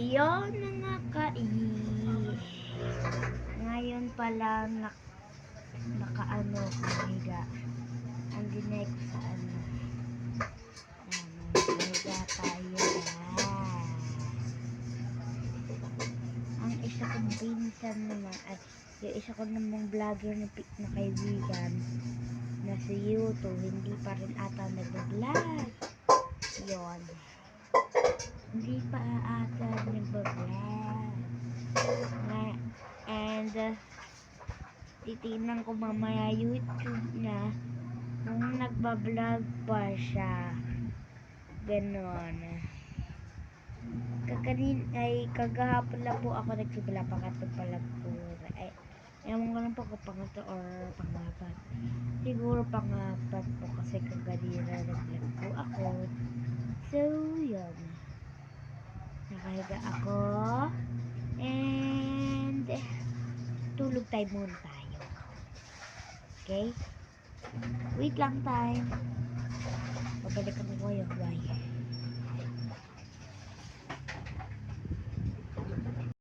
Yon mga ngayon pala nakaano kahiga. Ang dinay ko sa ano. Kahiga tayo. Ang isa kong pinsan naman at yung isa ko namang vlogger na kaibigan na si Yuto, hindi pa rin ata nag-vlog. Yon. Hindi pa ata nag-vlog. And titignan ko mamaya YouTube na kung nagba-vlog pa siya. Ganon. Kagahapon lang po ako nagsimula, pangatlo pala po. Ay, ewan ko lang po kung pangatlo or pangapat. Siguro pangapat po kasi kaganina nag-vlog po ako. So, yun. Nakahiga ako. And tulog tayo muna tayo. Okay? Wait lang time. Babalik ako ngayon. Bye.